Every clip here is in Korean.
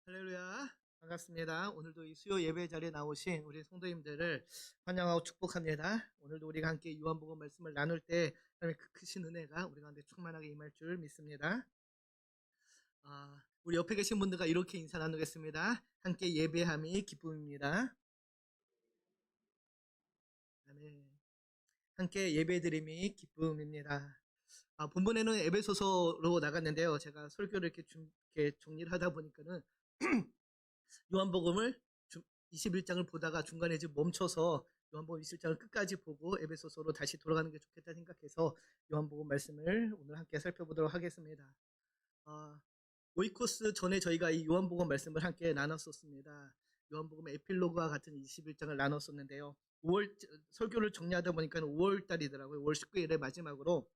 할렐루야. 반갑습니다. 오늘도 이 수요 예배 자리에 나오신 우리 성도님들을 환영하고 축복합니다. 오늘도 우리가 함께 요한복음 말씀을 나눌 때 하나님의 그 크신 은혜가 우리 가운데 충만하게 임할 줄 믿습니다. 우리 옆에 계신 분들과 이렇게 인사 나누겠습니다. 함께 예배함이 기쁨입니다. 아멘. 함께 예배드림이 기쁨입니다. 본문에는 에베소서로 나갔는데요. 제가 설교를 이렇게 정리를 하다 보니까는 요한복음을 21장을 보다가 중간에 지금 멈춰서 요한복음 21장을 끝까지 보고 에베소서로 다시 돌아가는 게 좋겠다 생각해서 요한복음 말씀을 오늘 함께 살펴보도록 하겠습니다. 아, 오이코스 전에 저희가 이 요한복음 말씀을 함께 나눴었습니다. 요한복음 에필로그와 같은 21장을 나눴었는데요. 5월 설교를 정리하다 보니까 5월 달이더라고요. 5월 19일에 마지막으로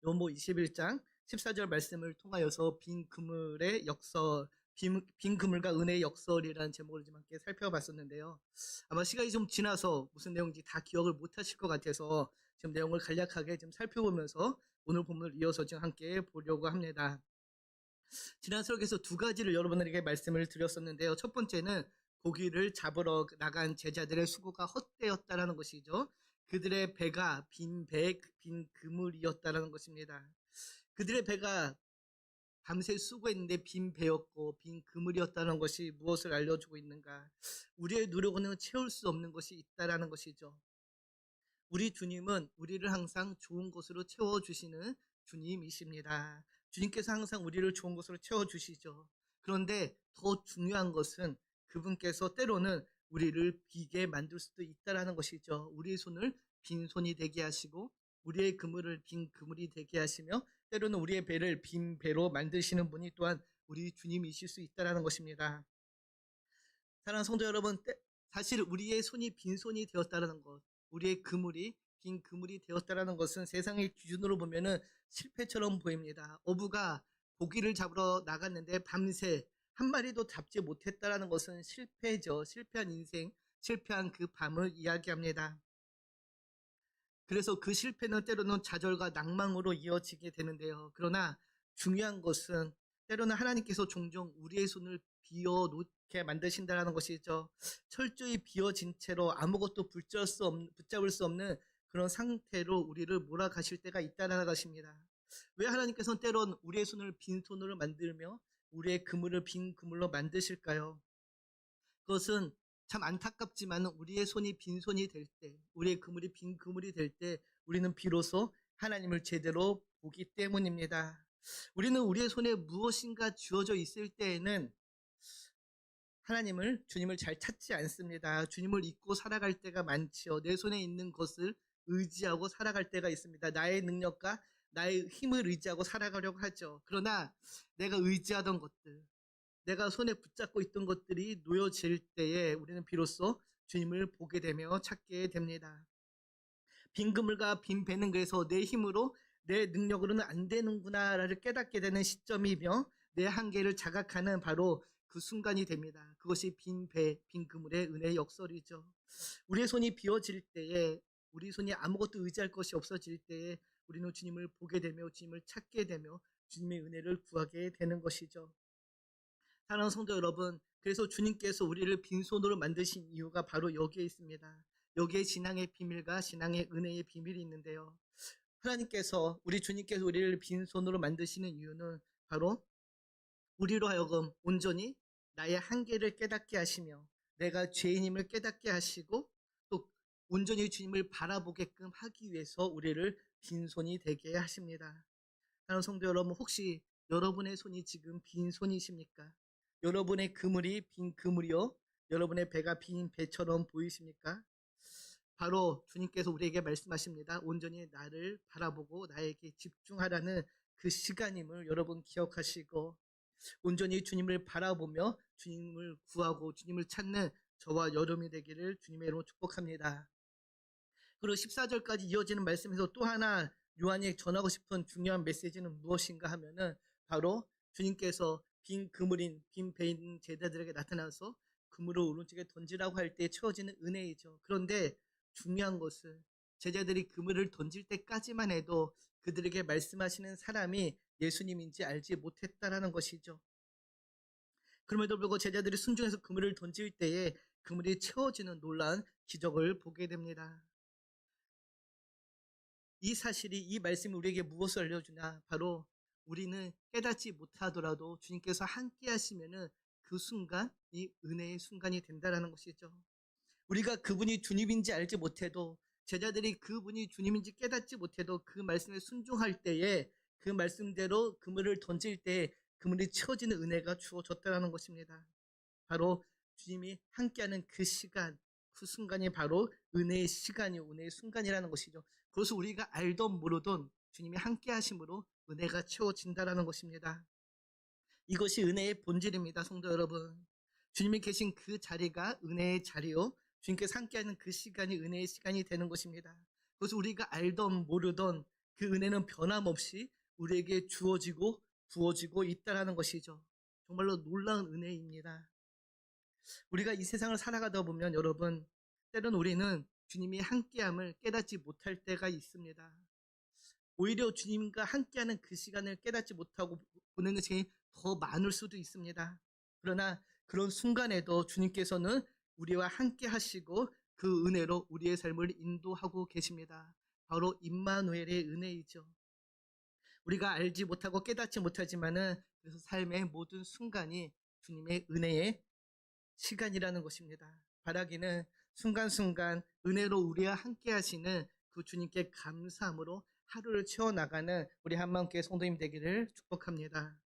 요한복음 21장 14절 말씀을 통하여서 빈 그물의 역설, 빈 그물과 은혜의 역설이라는 제목을 좀 함께 살펴봤었는데요. 아마 시간이 좀 지나서 무슨 내용인지 다 기억을 못 하실 것 같아서 지금 내용을 간략하게 좀 살펴보면서 오늘 본문을 이어서 지금 함께 보려고 합니다. 지난 설교에서 두 가지를 여러분들에게 말씀을 드렸었는데요. 첫 번째는 고기를 잡으러 나간 제자들의 수고가 헛되었다라는 것이죠. 그들의 배가 빈 그물이었다라는 것입니다. 그들의 배가 밤새 수고했는데 빈 배였고 빈 그물이었다는 것이 무엇을 알려주고 있는가? 우리의 노력으로는 채울 수 없는 것이 있다라는 것이죠. 우리 주님은 우리를 항상 좋은 것으로 채워주시는 주님이십니다. 주님께서 항상 우리를 좋은 것으로 채워주시죠. 그런데 더 중요한 것은 그분께서 때로는 우리를 비게 만들 수도 있다라는 것이죠. 우리의 손을 빈손이 되게 하시고 우리의 그물을 빈 그물이 되게 하시며 때로는 우리의 배를 빈 배로 만드시는 분이 또한 우리 주님이실 수 있다라는 것입니다. 사랑하는 성도 여러분, 사실 우리의 손이 빈손이 되었다는 것, 우리의 그물이 빈 그물이 되었다는 것은 세상의 기준으로 보면은 실패처럼 보입니다. 어부가 고기를 잡으러 나갔는데 밤새 한 마리도 잡지 못했다는 것은 실패죠. 실패한 인생, 실패한 그 밤을 이야기합니다. 그래서 그 실패는 때로는 좌절과 낭망으로 이어지게 되는데요. 그러나 중요한 것은 때로는 하나님께서 종종 우리의 손을 비워 놓게 만드신다는 것이죠. 철저히 비워진 채로 아무것도 붙잡을 수 없는 그런 상태로 우리를 몰아가실 때가 있다는 것입니다. 왜 하나님께서는 때론 우리의 손을 빈손으로 만들며 우리의 그물을 빈 그물로 만드실까요? 그것은 참 안타깝지만 우리의 손이 빈손이 될 때, 우리의 그물이 빈 그물이 될 때 우리는 비로소 하나님을 제대로 보기 때문입니다. 우리는 우리의 손에 무엇인가 주어져 있을 때에는 주님을 잘 찾지 않습니다. 주님을 잊고 살아갈 때가 많지요. 내 손에 있는 것을 의지하고 살아갈 때가 있습니다. 나의 능력과 나의 힘을 의지하고 살아가려고 하죠. 그러나 내가 의지하던 것들, 내가 손에 붙잡고 있던 것들이 놓여질 때에 우리는 비로소 주님을 보게 되며 찾게 됩니다. 빈 그물과 빈 배는 그래서 내 힘으로 내 능력으로는 안 되는구나를 깨닫게 되는 시점이며 내 한계를 자각하는 바로 그 순간이 됩니다. 그것이 빈 배, 빈 그물의 은혜의 역설이죠. 우리의 손이 비어질 때에 우리 손이 아무것도 의지할 것이 없어질 때에 우리는 주님을 보게 되며 주님을 찾게 되며 주님의 은혜를 구하게 되는 것이죠. 사랑하는 성도 여러분, 그래서 주님께서 우리를 빈손으로 만드신 이유가 바로 여기에 있습니다. 여기에 신앙의 비밀과 신앙의 은혜의 비밀이 있는데요. 우리 주님께서 우리를 빈손으로 만드시는 이유는 바로 우리로 하여금 온전히 나의 한계를 깨닫게 하시며 내가 죄인임을 깨닫게 하시고 또 온전히 주님을 바라보게끔 하기 위해서 우리를 빈손이 되게 하십니다. 사랑하는 성도 여러분, 혹시 여러분의 손이 지금 빈손이십니까? 여러분의 그물이 빈 그물이요? 여러분의 배가 빈 배처럼 보이십니까? 바로 주님께서 우리에게 말씀하십니다. 온전히 나를 바라보고 나에게 집중하라는 그 시간임을 여러분 기억하시고 온전히 주님을 바라보며 주님을 구하고 주님을 찾는 저와 여러분이 되기를 주님의 이름으로 축복합니다. 그리고 14절까지 이어지는 말씀에서 또 하나 요한이 전하고 싶은 중요한 메시지는 무엇인가 하면은 바로 주님께서 빈 그물인 빈 배인 제자들에게 나타나서 그물을 오른쪽에 던지라고 할 때 채워지는 은혜이죠. 그런데 중요한 것은 제자들이 그물을 던질 때까지만 해도 그들에게 말씀하시는 사람이 예수님인지 알지 못했다라는 것이죠. 그럼에도 불구하고 제자들이 순종해서 그물을 던질 때에 그물이 채워지는 놀라운 기적을 보게 됩니다. 이 사실이, 이 말씀이 우리에게 무엇을 알려주냐? 바로 우리는 깨닫지 못하더라도 주님께서 함께 하시면은 그 순간이 은혜의 순간이 된다는 것이죠. 우리가 그분이 주님인지 알지 못해도, 제자들이 그분이 주님인지 깨닫지 못해도 그 말씀에 순종할 때에, 그 말씀대로 그물을 던질 때에 그물이 채워지는 은혜가 주어졌다는 것입니다. 바로 주님이 함께하는 그 시간, 그 순간이 바로 은혜의 시간이, 은혜의 순간이라는 것이죠. 그것을 우리가 알던 모르던 주님이 함께하심으로 은혜가 채워진다는 것입니다. 이것이 은혜의 본질입니다, 성도 여러분. 주님이 계신 그 자리가 은혜의 자리요, 주님께서 함께하는 그 시간이 은혜의 시간이 되는 것입니다. 그것을 우리가 알던 모르던 그 은혜는 변함없이 우리에게 주어지고 부어지고 있다는 것이죠. 정말로 놀라운 은혜입니다. 우리가 이 세상을 살아가다 보면 여러분, 때론 우리는 주님이 함께함을 깨닫지 못할 때가 있습니다. 오히려 주님과 함께하는 그 시간을 깨닫지 못하고 보내는 시간이 더 많을 수도 있습니다. 그러나 그런 순간에도 주님께서는 우리와 함께 하시고 그 은혜로 우리의 삶을 인도하고 계십니다. 바로 임마누엘의 은혜이죠. 우리가 알지 못하고 깨닫지 못하지만은 그래서 삶의 모든 순간이 주님의 은혜의 시간이라는 것입니다. 바라기는 순간순간 은혜로 우리와 함께 하시는 그 주님께 감사함으로 하루를 채워나가는 우리 한마음교회 성도님 되기를 축복합니다.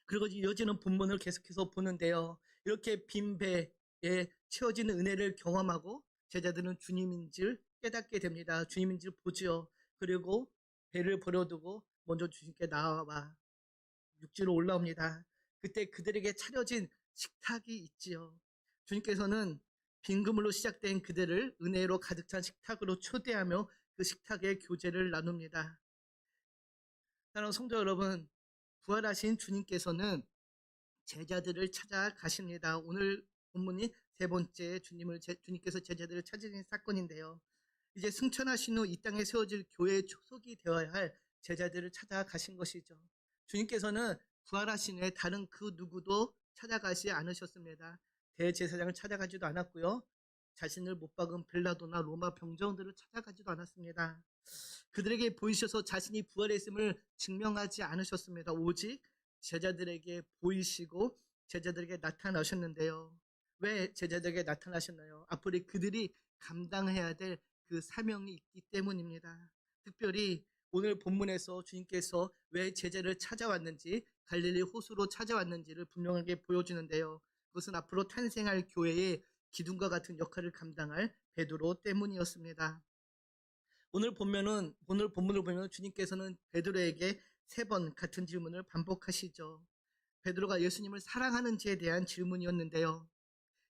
그리고 이어지는 본문을 계속해서 보는데요, 이렇게 빈 배에 채워지는 은혜를 경험하고 제자들은 주님인 줄 깨닫게 됩니다. 주님인 줄 보지요. 그리고 배를 버려두고 먼저 주님께 나와 육지로 올라옵니다. 그때 그들에게 차려진 식탁이 있지요. 주님께서는 빈 그물로 시작된 그들을 은혜로 가득 찬 식탁으로 초대하며 그 식탁의 교제를 나눕니다. 사랑하는 성도 여러분, 부활하신 주님께서는 제자들을 찾아가십니다. 오늘 본문이 세 번째 주님께서 제자들을 찾으신 사건인데요, 이제 승천하신 후 이 땅에 세워질 교회의 초석이 되어야 할 제자들을 찾아가신 것이죠. 주님께서는 부활하신 후에 다른 그 누구도 찾아가지 않으셨습니다. 대제사장을 찾아가지도 않았고요, 자신을 못 박은 빌라도나 로마 병정들을 찾아가지도 않았습니다. 그들에게 보이셔서 자신이 부활했음을 증명하지 않으셨습니다. 오직 제자들에게 보이시고 제자들에게 나타나셨는데요. 왜 제자들에게 나타나셨나요? 앞으로 그들이 감당해야 될 그 사명이 있기 때문입니다. 특별히 오늘 본문에서 주님께서 왜 제자를 찾아왔는지, 갈릴리 호수로 찾아왔는지를 분명하게 보여주는데요, 그것은 앞으로 탄생할 교회의 기둥과 같은 역할을 감당할 베드로 때문이었습니다. 오늘 본문을 보면 주님께서는 베드로에게 세 번 같은 질문을 반복하시죠. 베드로가 예수님을 사랑하는지에 대한 질문이었는데요,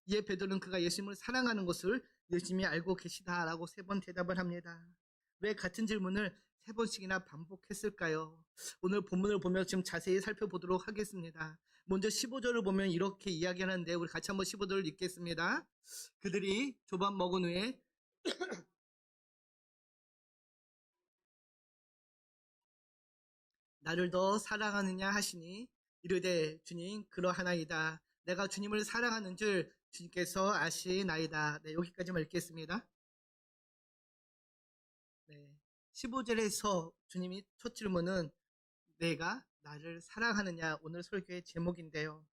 이에 베드로는 그가 예수님을 사랑하는 것을 열심히 알고 계시다라고 세 번 대답을 합니다. 왜 같은 질문을 세 번씩이나 반복했을까요? 오늘 본문을 보면 지금 자세히 살펴보도록 하겠습니다. 먼저 15절을 보면 이렇게 이야기하는데, 우리 같이 한번 15절을 읽겠습니다. 그들이 조반 먹은 후에 나를 더 사랑하느냐 하시니 이르되 주님 그러하나이다. 내가 주님을 사랑하는 줄 주님께서 아시나이다. 네, 여기까지만 읽겠습니다. 네, 15절에서 주님이 첫 질문은 내가 나를 사랑하느냐, 오늘 설교의 제목인데요,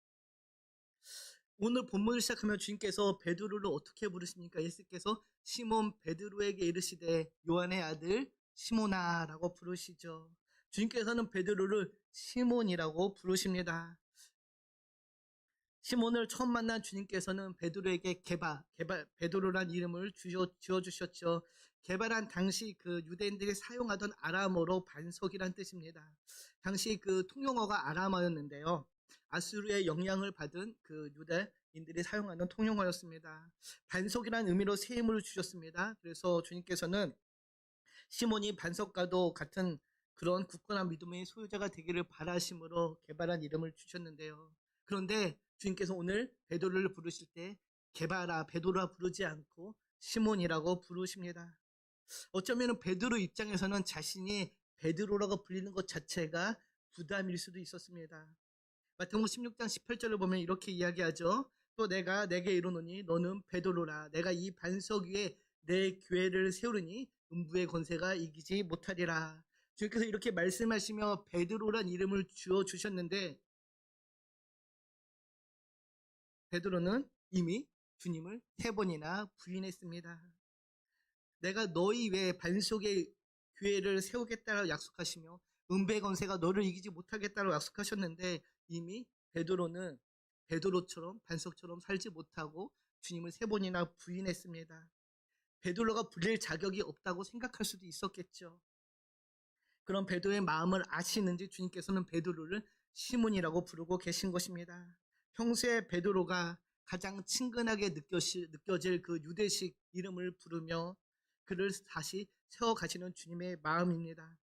오늘 본문을 시작하면 주님께서 베드로를 어떻게 부르십니까? 예수께서 시몬 베드로에게 이르시되 요한의 아들 시몬아라고 부르시죠. 주님께서는 베드로를 시몬이라고 부르십니다. 시몬을 처음 만난 주님께서는 베드로에게 베드로란 이름을 지어주셨죠. 게바란 당시 그 유대인들이 사용하던 아람어로 반석이란 뜻입니다. 당시 그 통용어가 아람어였는데요, 아수르의 영향을 받은 그 유대인들이 사용하는 통용어였습니다. 반석이란 의미로 새 이름을 주셨습니다. 그래서 주님께서는 시몬이 반석과도 같은 그런 굳건한 믿음의 소유자가 되기를 바라심으로 게바란 이름을 주셨는데요, 그런데 주님께서 오늘 베드로를 부르실 때 베드로라 부르지 않고 시몬이라고 부르십니다. 어쩌면 베드로 입장에서는 자신이 베드로라고 불리는 것 자체가 부담일 수도 있었습니다. 마태복음 16장 18절을 보면 이렇게 이야기하죠. 또 내가 내게 이르노니 너는 베드로라. 내가 이 반석 위에 내 교회를 세우리니 음부의 권세가 이기지 못하리라. 주님께서 이렇게 말씀하시며 베드로란 이름을 주어 주셨는데, 베드로는 이미 주님을 3번이나 부인했습니다. 내가 너희 외에 반석의 교회를 세우겠다라고 약속하시며 음부의 권세가 너를 이기지 못하겠다라고 약속하셨는데, 이미 베드로는 베드로처럼 반석처럼 살지 못하고 주님을 3번이나 부인했습니다. 베드로가 불릴 자격이 없다고 생각할 수도 있었겠죠. 그런 베드로의 마음을 아시는지 주님께서는 베드로를 시몬이라고 부르고 계신 것입니다. 평소에 베드로가 가장 친근하게 느껴질 그 유대식 이름을 부르며 그를 다시 세워가시는 주님의 마음입니다.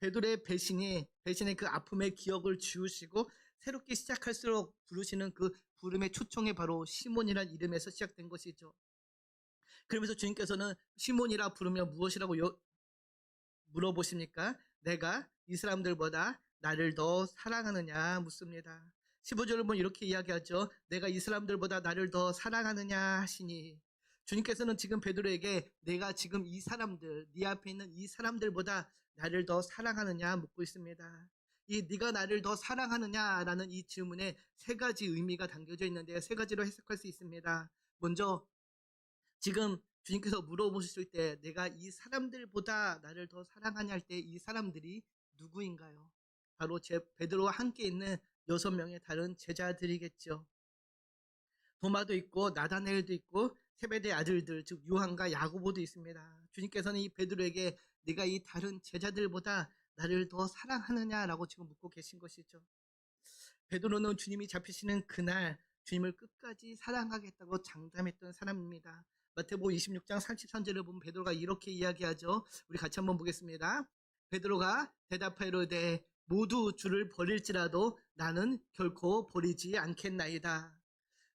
베드로의 배신의 그 아픔의 기억을 지우시고 새롭게 시작할수록 부르시는 그 부름의 초청이 바로 시몬이라는 이름에서 시작된 것이죠. 그러면서 주님께서는 시몬이라 부르면 무엇이라고 물어보십니까? 내가 이 사람들보다 나를 더 사랑하느냐 묻습니다. 15절을 보면 이렇게 이야기하죠. 내가 이 사람들보다 나를 더 사랑하느냐 하시니, 주님께서는 지금 베드로에게 내가 지금 이 사람들, 네 앞에 있는 이 사람들보다 나를 더 사랑하느냐 묻고 있습니다. 이 네가 나를 더 사랑하느냐라는 이 질문에 3가지 의미가 담겨져 있는데 3가지로 해석할 수 있습니다. 먼저 지금 주님께서 물어보실 때 내가 이 사람들보다 나를 더 사랑하냐 할 때 이 사람들이 누구인가요? 바로 베드로와 함께 있는 6명의 다른 제자들이겠죠. 도마도 있고 나다넬도 있고 세베대의 아들들, 즉 요한과 야고보도 있습니다. 주님께서는 이 베드로에게 네가 이 다른 제자들보다 나를 더 사랑하느냐라고 지금 묻고 계신 것이죠. 베드로는 주님이 잡히시는 그날 주님을 끝까지 사랑하겠다고 장담했던 사람입니다. 마태복음 26장 33절을 보면 베드로가 이렇게 이야기하죠. 우리 같이 한번 보겠습니다. 베드로가 대답하이르되 모두 주를 버릴지라도 나는 결코 버리지 않겠나이다.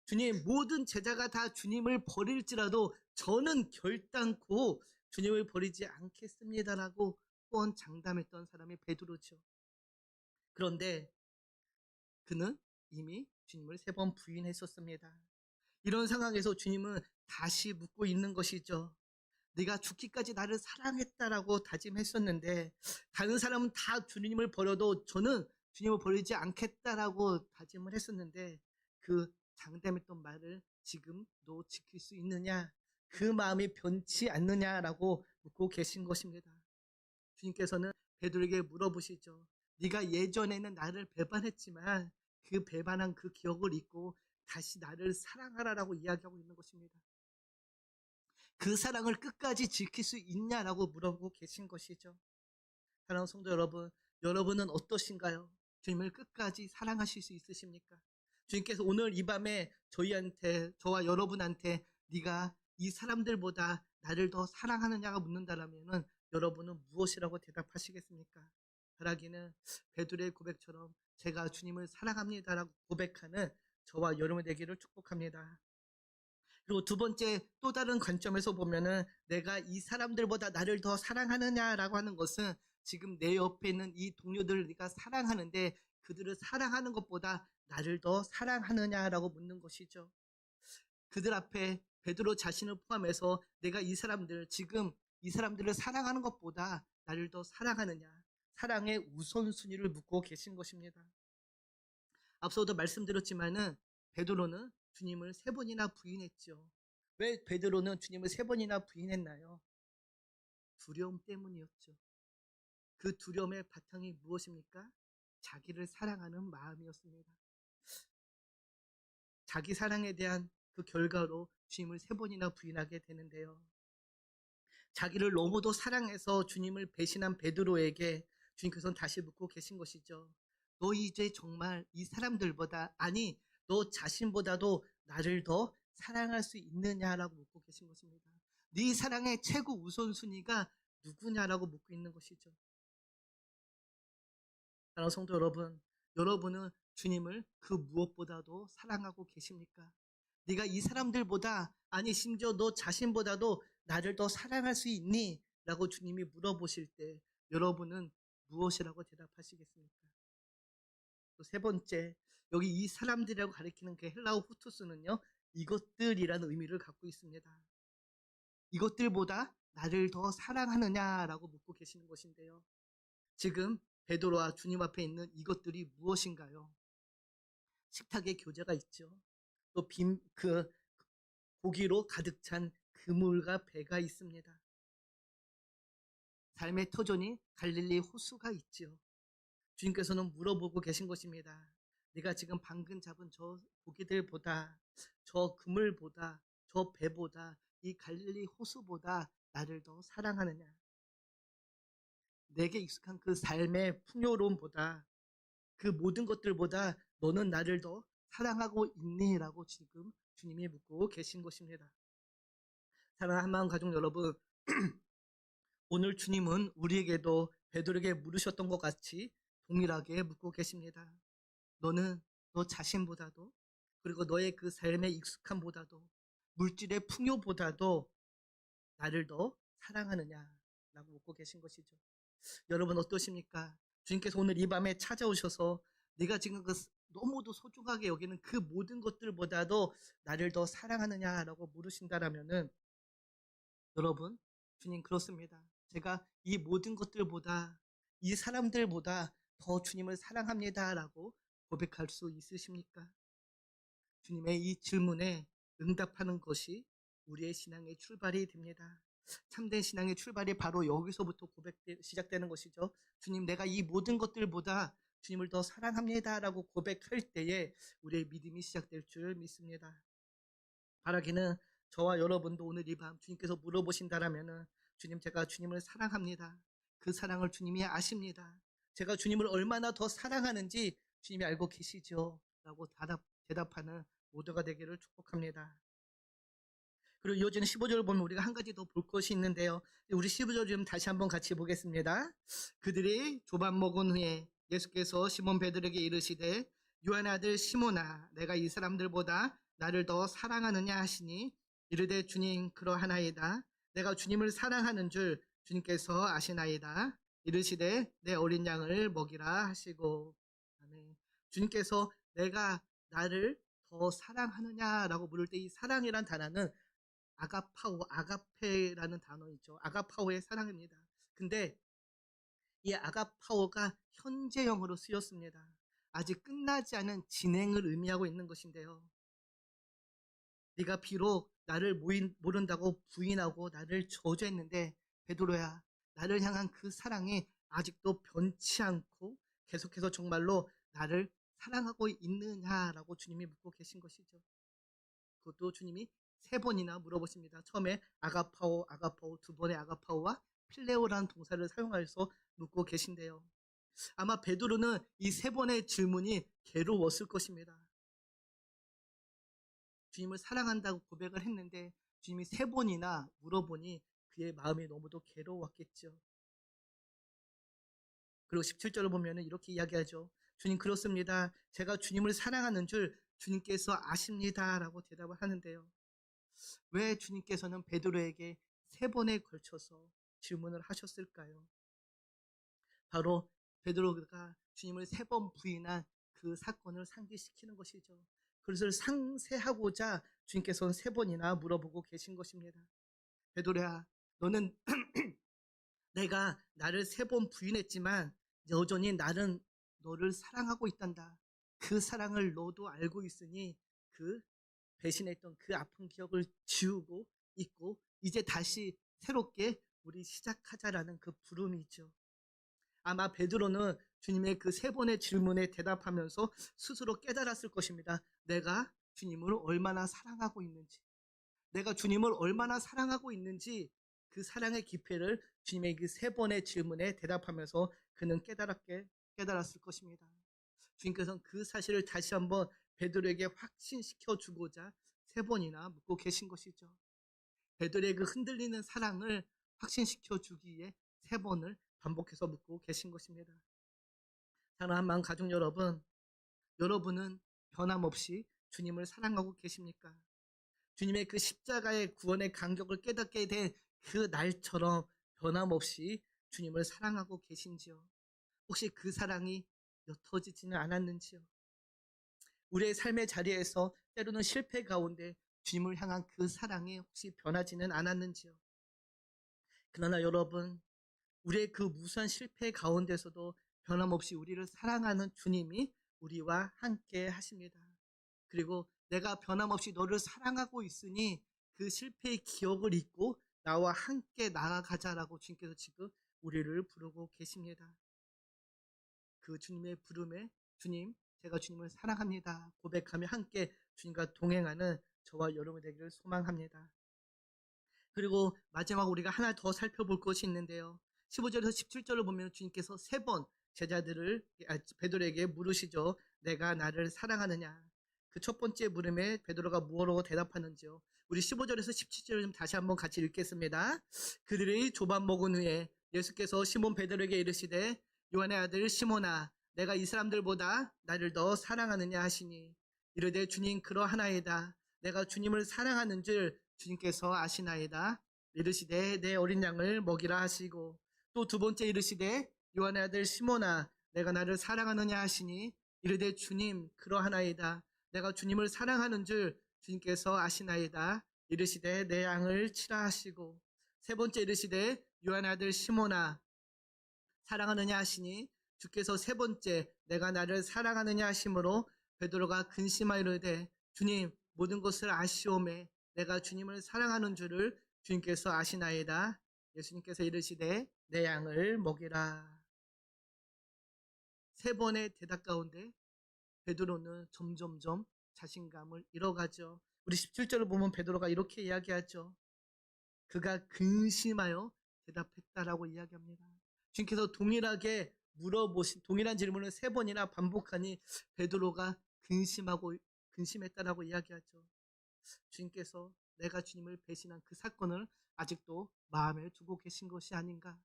주님, 모든 제자가 다 주님을 버릴지라도 저는 결단코 주님을 버리지 않겠습니다라고 뻔 장담했던 사람이 베드로죠. 그런데 그는 이미 주님을 3번 부인했었습니다. 이런 상황에서 주님은 다시 묻고 있는 것이죠. 네가 죽기까지 나를 사랑했다라고 다짐했었는데 다른 사람은 다 주님을 버려도 저는 주님을 버리지 않겠다라고 다짐을 했었는데 그 장담했던 말을 지금도 지킬 수 있느냐, 그 마음이 변치 않느냐라고 묻고 계신 것입니다. 주님께서는 베드로에게 물어보시죠. 네가 예전에는 나를 배반했지만 그 배반한 그 기억을 잊고 다시 나를 사랑하라라고 이야기하고 있는 것입니다. 그 사랑을 끝까지 지킬 수 있냐라고 물어보고 계신 것이죠. 사랑하는 성도 여러분, 여러분은 어떠신가요? 주님을 끝까지 사랑하실 수 있으십니까? 주님께서 오늘 이 밤에 저와 여러분한테 네가 이 사람들보다 나를 더 사랑하느냐가 묻는다라면 여러분은 무엇이라고 대답하시겠습니까? 바라기는 베드로의 고백처럼 제가 주님을 사랑합니다라고 고백하는 저와 여러분 되기를 축복합니다. 그리고 두 번째 또 다른 관점에서 보면은 내가 이 사람들보다 나를 더 사랑하느냐라고 하는 것은 지금 내 옆에 있는 이 동료들을 네가 사랑하는데 그들을 사랑하는 것보다 나를 더 사랑하느냐라고 묻는 것이죠. 그들 앞에 베드로 자신을 포함해서 내가 지금 이 사람들을 사랑하는 것보다 나를 더 사랑하느냐, 사랑의 우선순위를 묻고 계신 것입니다. 앞서도 말씀드렸지만은 베드로는 주님을 3번이나 부인했죠. 왜 베드로는 주님을 3번이나 부인했나요? 두려움 때문이었죠. 그 두려움의 바탕이 무엇입니까? 자기를 사랑하는 마음이었습니다. 자기 사랑에 대한 그 결과로 주님을 3번이나 부인하게 되는데요. 자기를 너무도 사랑해서 주님을 배신한 베드로에게 주님께서는 다시 묻고 계신 것이죠. 너 이제 정말 이 사람들보다, 아니 너 자신보다도 나를 더 사랑할 수 있느냐라고 묻고 계신 것입니다. 네 사랑의 최고 우선순위가 누구냐라고 묻고 있는 것이죠. 사랑하는 성도 여러분, 여러분은 주님을 그 무엇보다도 사랑하고 계십니까? 네가 이 사람들보다, 아니 심지어 너 자신보다도 나를 더 사랑할 수 있니? 라고 주님이 물어보실 때 여러분은 무엇이라고 대답하시겠습니까? 또 세 번째, 여기 이 사람들이라고 가리키는 그 헬라어 후투스는요, 이것들이라는 의미를 갖고 있습니다. 이것들보다 나를 더 사랑하느냐라고 묻고 계시는 것인데요. 지금 베드로와 주님 앞에 있는 이것들이 무엇인가요? 식탁에 교제가 있죠. 또 고기로 가득 찬 그물과 배가 있습니다. 삶의 터전이 갈릴리 호수가 있죠. 주님께서는 물어보고 계신 것입니다. 네가 지금 방금 잡은 저 고기들보다, 저 그물보다, 저 배보다, 이 갈릴리 호수보다 나를 더 사랑하느냐? 내게 익숙한 그 삶의 풍요로움보다, 그 모든 것들보다 너는 나를 더 사랑하고 있니라고 지금 주님이 묻고 계신 것입니다. 사랑하는 한마음 가족 여러분, 오늘 주님은 우리에게도 베드로에게 물으셨던 것 같이 동일하게 묻고 계십니다. 너는 너 자신보다도, 그리고 너의 그 삶의 익숙함보다도, 물질의 풍요보다도 나를 더 사랑하느냐라고 묻고 계신 것이죠. 여러분 어떠십니까? 주님께서 오늘 이 밤에 찾아오셔서 내가 지금 너무도 소중하게 여기는 그 모든 것들보다도 나를 더 사랑하느냐라고 물으신다라면은, 여러분, 주님 그렇습니다. 제가 이 모든 것들보다, 이 사람들보다 더 주님을 사랑합니다라고 고백할 수 있으십니까? 주님의 이 질문에 응답하는 것이 우리의 신앙의 출발이 됩니다. 참된 신앙의 출발이 바로 여기서부터 시작되는 것이죠. 주님, 내가 이 모든 것들보다 주님을 더 사랑합니다라고 고백할 때에 우리의 믿음이 시작될 줄 믿습니다. 바라기는 저와 여러분도 오늘 이 밤 주님께서 물어보신다라면은, 주님, 제가 주님을 사랑합니다. 그 사랑을 주님이 아십니다. 제가 주님을 얼마나 더 사랑하는지 주님이 알고 계시죠? 라고 대답하는 모두가 되기를 축복합니다. 그리고 이어지는 15절을 보면 우리가 한 가지 더 볼 것이 있는데요. 우리 15절 좀 다시 한번 같이 보겠습니다. 그들이 조반 먹은 후에 예수께서 시몬 베드로에게 이르시되 요한의 아들 시몬아, 내가 이 사람들보다 나를 더 사랑하느냐 하시니, 이르되 주님 그러하나이다. 내가 주님을 사랑하는 줄 주님께서 아시나이다. 이르시되 내 어린 양을 먹이라 하시고. 아멘. 주님께서 내가 나를 더 사랑하느냐라고 물을 때 이 사랑이란 단어는 아가페라는 단어 있죠. 아가파오의 사랑입니다. 근데 이 아가파오가 현재형으로 쓰였습니다. 아직 끝나지 않은 진행을 의미하고 있는 것인데요. 네가 비록 나를 모른다고 부인하고 나를 저주했는데, 베드로야, 나를 향한 그 사랑이 아직도 변치 않고 계속해서 정말로 나를 사랑하고 있느냐라고 주님이 묻고 계신 것이죠. 그것도 주님이 세 번이나 물어보십니다. 처음에 아가파오, 아가파오, 두 번의 아가파오와 필레오라는 동사를 사용해서 묻고 계신데요. 아마 베드로는 이 세 번의 질문이 괴로웠을 것입니다. 주님을 사랑한다고 고백을 했는데 주님이 세 번이나 물어보니 그의 마음이 너무도 괴로웠겠죠. 그리고 17절을 보면 이렇게 이야기하죠. 주님 그렇습니다. 제가 주님을 사랑하는 줄 주님께서 아십니다 라고 대답을 하는데요. 왜 주님께서는 베드로에게 세 번에 걸쳐서 질문을 하셨을까요? 바로 베드로가 주님을 세 번 부인한 그 사건을 상기시키는 것이죠. 그것을 상세하고자 주님께서는 세 번이나 물어보고 계신 것입니다. 베드로야, 너는 내가 나를 세 번 부인했지만 여전히 나는 너를 사랑하고 있단다. 그 사랑을 너도 알고 있으니 그 배신했던 그 아픈 기억을 지우고 있고 이제 다시 새롭게 우리 시작하자라는 그 부름이죠. 아마 베드로는 주님의 그 세 번의 질문에 대답하면서 스스로 깨달았을 것입니다. 내가 주님을 얼마나 사랑하고 있는지, 내가 주님을 얼마나 사랑하고 있는지, 그 사랑의 깊이를 주님의 그 세 번의 질문에 대답하면서 그는 깨달았을 것입니다. 주님께서는 그 사실을 다시 한번 베드로에게 확신시켜 주고자 세 번이나 묻고 계신 것이죠. 베드로의 그 흔들리는 사랑을 확신시켜 주기 위해 세 번을 반복해서 묻고 계신 것입니다. 사랑하는 마음 가족 여러분, 여러분은 변함없이 주님을 사랑하고 계십니까? 주님의 그 십자가의 구원의 간격을 깨닫게 된 그 날처럼 변함없이 주님을 사랑하고 계신지요? 혹시 그 사랑이 옅어지지는 않았는지요. 우리의 삶의 자리에서 때로는 실패 가운데 주님을 향한 그 사랑이 혹시 변하지는 않았는지요. 그러나 여러분, 우리의 그 무수한 실패 가운데서도 변함없이 우리를 사랑하는 주님이 우리와 함께 하십니다. 그리고 내가 변함없이 너를 사랑하고 있으니 그 실패의 기억을 잊고 나와 함께 나아가자라고 주님께서 지금 우리를 부르고 계십니다. 그 주님의 부름에 주님, 제가 주님을 사랑합니다 고백하며 함께 주님과 동행하는 저와 여러분 되기를 소망합니다. 그리고 마지막 우리가 하나 더 살펴볼 것이 있는데요. 15절에서 17절을 보면 주님께서 세 번 제자들을 베드로에게 물으시죠. 내가 나를 사랑하느냐? 그 첫 번째 물음에 베드로가 무엇으로 대답하는지요. 우리 15절에서 17절을 좀 다시 한번 같이 읽겠습니다. 그들이 조반 먹은 후에 예수께서 시몬 베드로에게 이르시되 요한의 아들 시몬아 내가 이 사람들보다 나를 더 사랑하느냐 하시니 이르되 주님 그러하나이다. 내가 주님을 사랑하는 줄 주님께서 아시나이다. 이르시되 내 어린 양을 먹이라 하시고 또 두 번째 이르시되 요한의 아들 시몬아 내가 나를 사랑하느냐 하시니 이르되 주님 그러하나이다. 내가 주님을 사랑하는 줄 주님께서 아시나이다. 이르시되 내 양을 치라 하시고 세 번째 이르시되 요한의 아들 시몬아 사랑하느냐 하시니 주께서 세 번째 내가 나를 사랑하느냐 하심으로 베드로가 근심하이르되 주님 모든 것을 아시오매 내가 주님을 사랑하는 줄을 주님께서 아시나이다. 예수님께서 이르시되 내 양을 먹이라. 세 번의 대답 가운데 베드로는 점점점 자신감을 잃어가죠. 우리 17절을 보면 베드로가 이렇게 이야기하죠. 그가 근심하여 대답했다라고 이야기합니다. 주님께서 동일하게 물어보신 동일한 질문을 세 번이나 반복하니 베드로가 근심했다라고 이야기하죠. 주님께서 내가 주님을 배신한 그 사건을 아직도 마음에 두고 계신 것이 아닌가.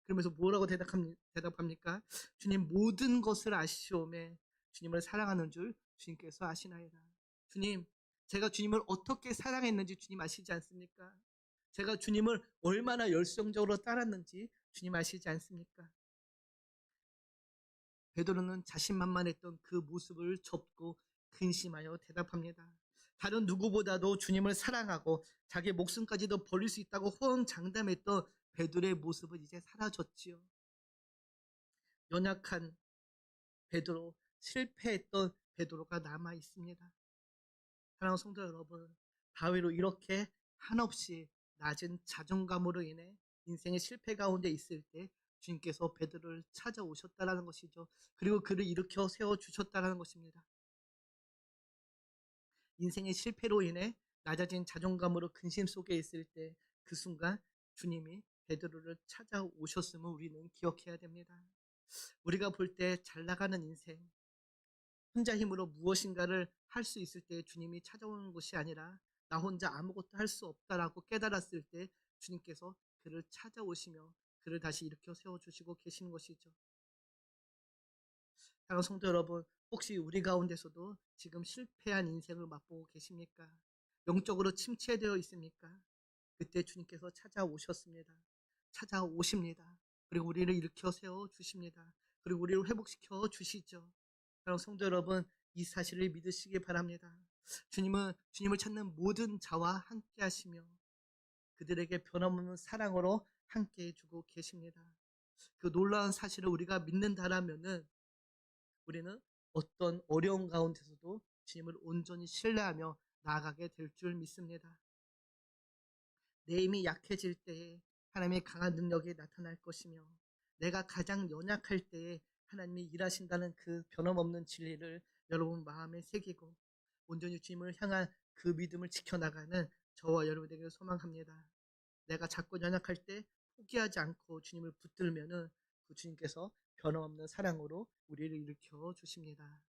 그러면서 뭐라고 대답합니까? 주님 모든 것을 아시오매 주님을 사랑하는 줄 주님께서 아시나이다. 주님, 제가 주님을 어떻게 사랑했는지 주님 아시지 않습니까? 제가 주님을 얼마나 열성적으로 따랐는지 주님 아시지 않습니까? 베드로는 자신만만했던 그 모습을 접고 근심하여 대답합니다. 다른 누구보다도 주님을 사랑하고 자기 목숨까지도 버릴 수 있다고 호언장담했던 베드로의 모습은 이제 사라졌지요. 연약한 베드로, 실패했던 베드로가 남아 있습니다. 사랑하는 성도 여러분, 바위로 이렇게 한없이 낮은 자존감으로 인해 인생의 실패 가운데 있을 때 주님께서 베드로를 찾아오셨다라는 것이죠. 그리고 그를 일으켜 세워주셨다라는 것입니다. 인생의 실패로 인해 낮아진 자존감으로 근심 속에 있을 때 그 순간 주님이 베드로를 찾아오셨음을 우리는 기억해야 됩니다. 우리가 볼 때 잘 나가는 인생, 혼자 힘으로 무엇인가를 할 수 있을 때 주님이 찾아오는 것이 아니라 나 혼자 아무것도 할 수 없다라고 깨달았을 때 주님께서 그를 찾아오시며 그를 다시 일으켜 세워주시고 계시는 것이죠. 사랑하는 성도 여러분, 혹시 우리 가운데서도 지금 실패한 인생을 맛보고 계십니까? 영적으로 침체되어 있습니까? 그때 주님께서 찾아오셨습니다. 찾아오십니다. 그리고 우리를 일으켜 세워 주십니다. 그리고 우리를 회복시켜 주시죠. 사랑하는 성도 여러분, 이 사실을 믿으시기 바랍니다. 주님은 주님을 찾는 모든 자와 함께 하시며 그들에게 변함없는 사랑으로 함께 해주고 계십니다. 그 놀라운 사실을 우리가 믿는다라면은 우리는 어떤 어려운 가운데서도 주님을 온전히 신뢰하며 나아가게 될 줄 믿습니다. 내 힘이 약해질 때에 하나님의 강한 능력이 나타날 것이며 내가 가장 연약할 때에 하나님이 일하신다는 그 변함없는 진리를 여러분 마음에 새기고 온전히 주님을 향한 그 믿음을 지켜나가는 저와 여러분에게 소망합니다. 내가 자꾸 연약할 때 포기하지 않고 주님을 붙들면은 그 주님께서 변함없는 사랑으로 우리를 일으켜 주십니다.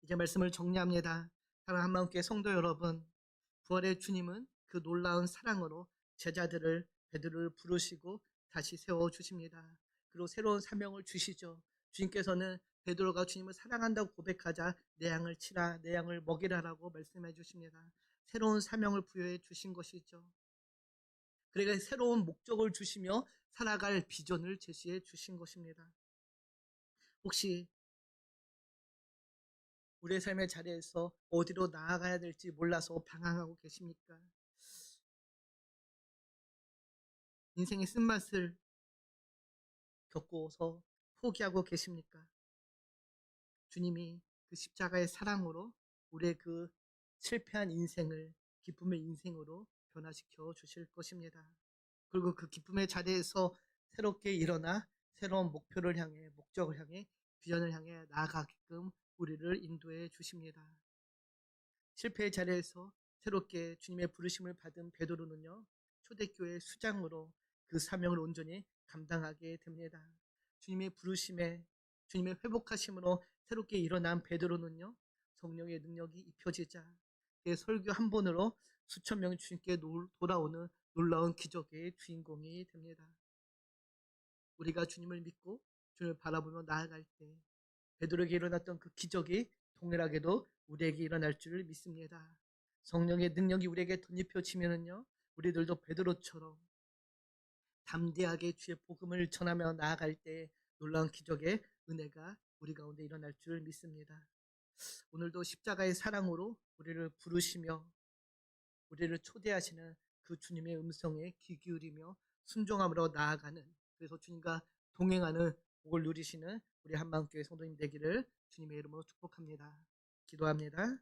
이제 말씀을 정리합니다. 사랑 한마음교회 성도 여러분, 부활의 주님은 그 놀라운 사랑으로 제자들을 베드로를 부르시고 다시 세워 주십니다. 그리고 새로운 사명을 주시죠. 주님께서는 베드로가 주님을 사랑한다고 고백하자 내 양을 치라, 내 양을 먹이라라고 말씀해 주십니다. 새로운 사명을 부여해 주신 것이죠. 그러니까 새로운 목적을 주시며 살아갈 비전을 제시해 주신 것입니다. 혹시 우리의 삶의 자리에서 어디로 나아가야 될지 몰라서 방황하고 계십니까? 인생의 쓴맛을 겪고서 포기하고 계십니까? 주님이 그 십자가의 사랑으로 우리의 그 실패한 인생을 기쁨의 인생으로 변화시켜 주실 것입니다. 그리고 그 기쁨의 자리에서 새롭게 일어나 새로운 목표를 향해, 목적을 향해, 비전을 향해 나아가게끔 우리를 인도해 주십니다. 실패의 자리에서 새롭게 주님의 부르심을 받은 베드로는요, 초대교회 수장으로 그 사명을 온전히 감당하게 됩니다. 주님의 부르심에, 주님의 회복하심으로 새롭게 일어난 베드로는요, 성령의 능력이 입혀지자 그 설교 한 번으로 수천 명이 주님께 돌아오는 놀라운 기적의 주인공이 됩니다. 우리가 주님을 믿고 주님을 바라보며 나아갈 때 베드로에게 일어났던 그 기적이 동일하게도 우리에게 일어날 줄 믿습니다. 성령의 능력이 우리에게 덧입혀지면은요, 우리들도 베드로처럼 담대하게 주의 복음을 전하며 나아갈 때 놀라운 기적의 은혜가 우리 가운데 일어날 줄 믿습니다. 오늘도 십자가의 사랑으로 우리를 부르시며 우리를 초대하시는 그 주님의 음성에 귀 기울이며 순종함으로 나아가는, 그래서 주님과 동행하는 복을 누리시는 우리 한마음교회 성도님 되기를 주님의 이름으로 축복합니다. 기도합니다.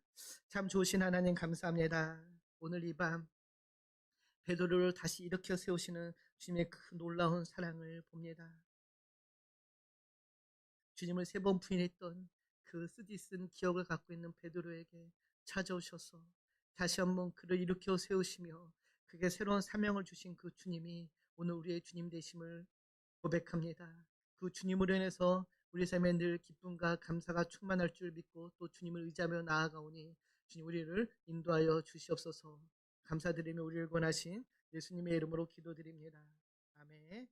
참 좋으신 하나님 감사합니다. 오늘 이 밤 베드로를 다시 일으켜 세우시는 주님의 그 놀라운 사랑을 봅니다. 주님을 세 번 부인했던 그 쓰디쓴 기억을 갖고 있는 베드로에게 찾아오셔서 다시 한번 그를 일으켜 세우시며 그게 새로운 사명을 주신 그 주님이 오늘 우리의 주님 되심을 고백합니다. 그 주님으로 인해서 우리 삶에 늘 기쁨과 감사가 충만할 줄 믿고 또 주님을 의지하며 나아가오니 주님 우리를 인도하여 주시옵소서. 감사드리며 우리를 권하신 예수님의 이름으로 기도드립니다. 아멘.